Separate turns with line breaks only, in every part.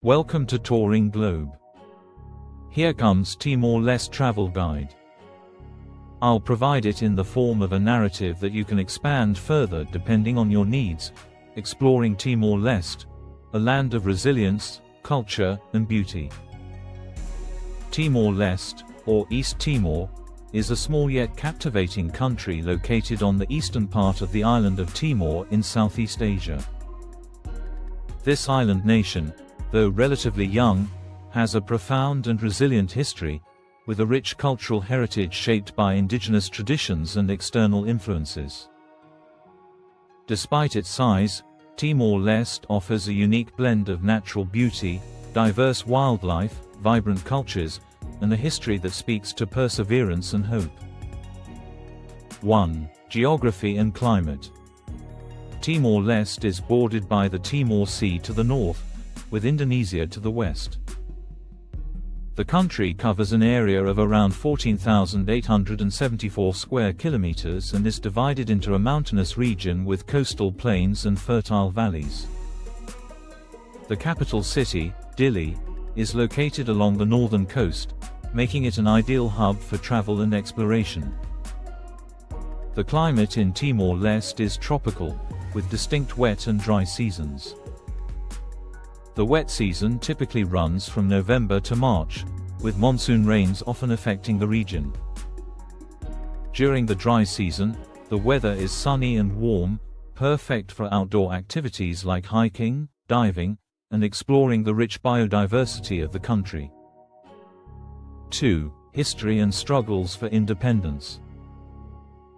Welcome to Touring Globe. Here comes Timor-Leste travel guide. I'll provide it in the form of a narrative that you can expand further depending on your needs, exploring Timor-Leste, a land of resilience, culture, and beauty. Timor-Leste, or East Timor, is a small yet captivating country located on the eastern part of the island of Timor in Southeast Asia. This island nation, though relatively young, has a profound and resilient history, with a rich cultural heritage shaped by indigenous traditions and external influences. Despite its size, Timor-Leste offers a unique blend of natural beauty, diverse wildlife, vibrant cultures, and a history that speaks to perseverance and hope. 1. Geography and climate. Timor-Leste is bordered by the Timor Sea to the north, with Indonesia to the west. The country covers an area of around 14,874 square kilometers and is divided into a mountainous region with coastal plains and fertile valleys. The capital city, Dili, is located along the northern coast, making it an ideal hub for travel and exploration. The climate in Timor-Leste is tropical, with distinct wet and dry seasons. The wet season typically runs from November to March, with monsoon rains often affecting the region. During the dry season, the weather is sunny and warm, perfect for outdoor activities like hiking, diving, and exploring the rich biodiversity of the country. 2. History and struggles for independence.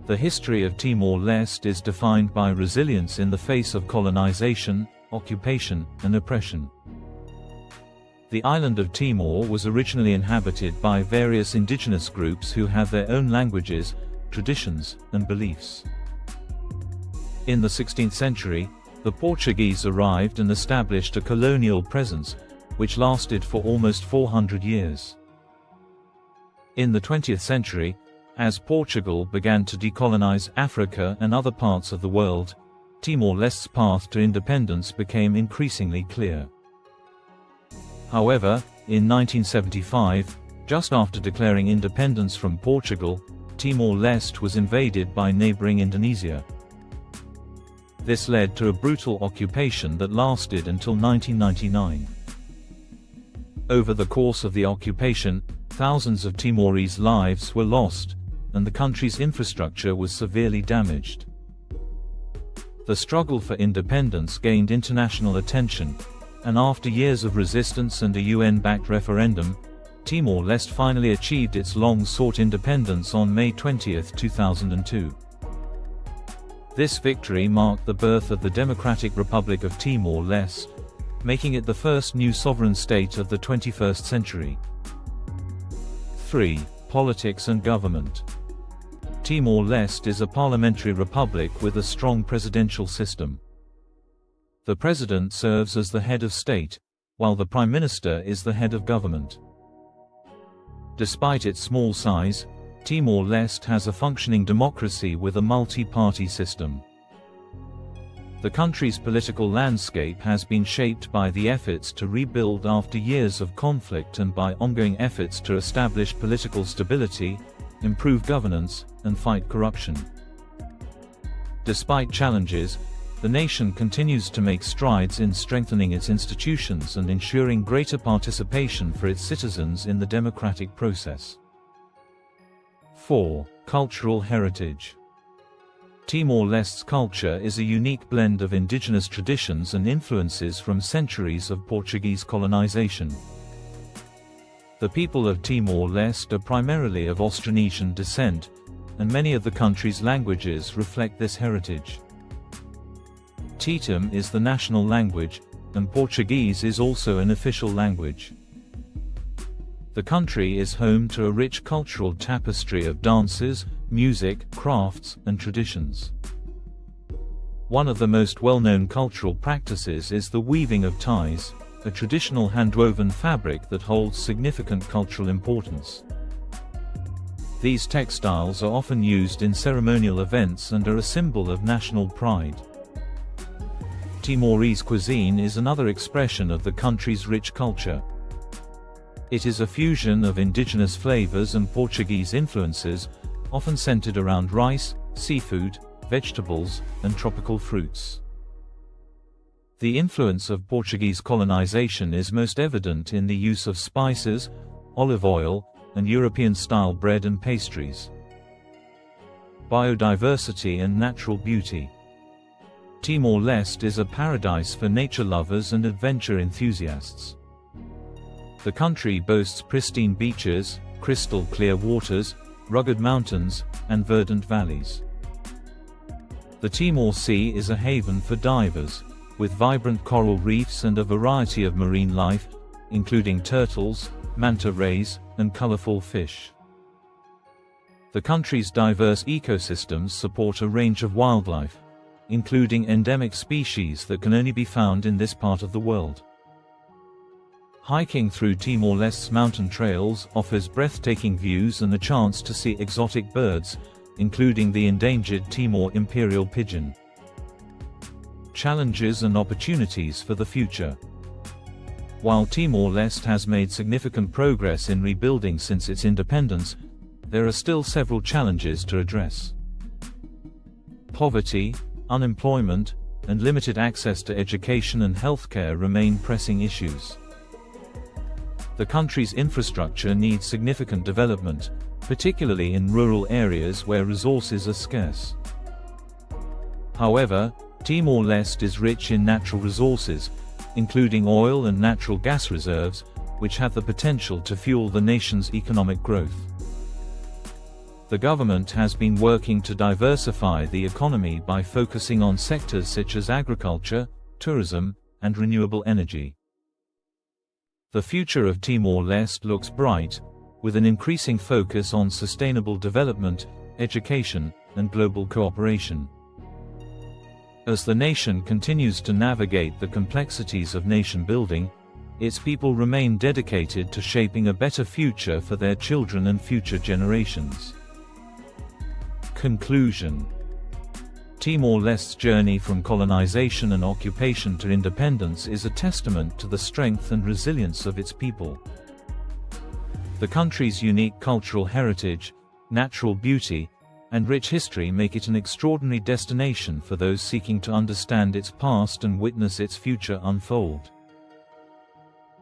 The history of Timor-Leste is defined by resilience in the face of colonization, occupation, and oppression. The island of Timor was originally inhabited by various indigenous groups who had their own languages, traditions, and beliefs. In the 16th century, the Portuguese arrived and established a colonial presence, which lasted for almost 400 years. In the 20th century, as Portugal began to decolonize Africa and other parts of the world, Timor-Leste's path to independence became increasingly clear. However, in 1975, just after declaring independence from Portugal, Timor-Leste was invaded by neighboring Indonesia. This led to a brutal occupation that lasted until 1999. Over the course of the occupation, thousands of Timorese lives were lost, and the country's infrastructure was severely damaged. The struggle for independence gained international attention, and after years of resistance and a UN-backed referendum, Timor-Leste finally achieved its long-sought independence on May 20, 2002. This victory marked the birth of the Democratic Republic of Timor-Leste, making it the first new sovereign state of the 21st century. 3. Politics and government. Timor-Leste is a parliamentary republic with a strong presidential system. The president serves as the head of state, while the prime minister is the head of government. Despite its small size, Timor-Leste has a functioning democracy with a multi-party system. The country's political landscape has been shaped by the efforts to rebuild after years of conflict and by ongoing efforts to establish political stability, improve governance, and fight corruption. Despite challenges, the nation continues to make strides in strengthening its institutions and ensuring greater participation for its citizens in the democratic process. 4. Cultural heritage. Timor-Leste's culture is a unique blend of indigenous traditions and influences from centuries of Portuguese colonization. The people of Timor-Leste are primarily of Austronesian descent, and many of the country's languages reflect this heritage. Tetum is the national language, and Portuguese is also an official language. The country is home to a rich cultural tapestry of dances, music, crafts, and traditions. One of the most well-known cultural practices is the weaving of ties, a traditional hand-woven fabric that holds significant cultural importance. These textiles are often used in ceremonial events and are a symbol of national pride. Timorese cuisine is another expression of the country's rich culture. It is a fusion of indigenous flavors and Portuguese influences, often centered around rice, seafood, vegetables, and tropical fruits. The influence of Portuguese colonization is most evident in the use of spices, olive oil, and European-style bread and pastries. Biodiversity and natural beauty. Timor-Leste is a paradise for nature lovers and adventure enthusiasts. The country boasts pristine beaches, crystal-clear waters, rugged mountains, and verdant valleys. The Timor Sea is a haven for divers, with vibrant coral reefs and a variety of marine life, including turtles, manta rays, and colorful fish. The country's diverse ecosystems support a range of wildlife, including endemic species that can only be found in this part of the world. Hiking through Timor-Leste's mountain trails offers breathtaking views and the chance to see exotic birds, including the endangered Timor imperial pigeon. Challenges and opportunities for the future. While Timor-Leste has made significant progress in rebuilding since its independence, there are still several challenges to address. Poverty, unemployment, and limited access to education and healthcare remain pressing issues. The country's infrastructure needs significant development, particularly in rural areas where resources are scarce. However, Timor-Leste is rich in natural resources, including oil and natural gas reserves, which have the potential to fuel the nation's economic growth. The government has been working to diversify the economy by focusing on sectors such as agriculture, tourism, and renewable energy. The future of Timor-Leste looks bright, with an increasing focus on sustainable development, education, and global cooperation. As the nation continues to navigate the complexities of nation building, its people remain dedicated to shaping a better future for their children and future generations. Conclusion. Timor-Leste's journey from colonization and occupation to independence is a testament to the strength and resilience of its people. The country's unique cultural heritage, natural beauty, and rich history make it an extraordinary destination for those seeking to understand its past and witness its future unfold.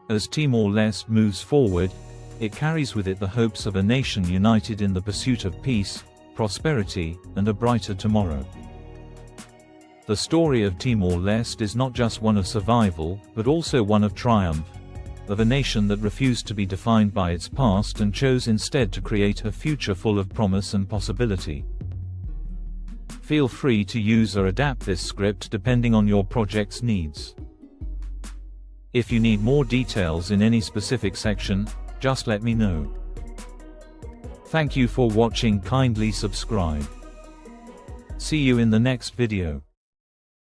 As Timor-Leste moves forward, it carries with it the hopes of a nation united in the pursuit of peace, prosperity, and a brighter tomorrow. The story of Timor-Leste is not just one of survival, but also one of triumph, of a nation that refused to be defined by its past and chose instead to create a future full of promise and possibility. Feel free to use or adapt this script depending on your project's needs. If you need more details in any specific section, just let me know. Thank you for watching. Kindly subscribe. See you in the next video.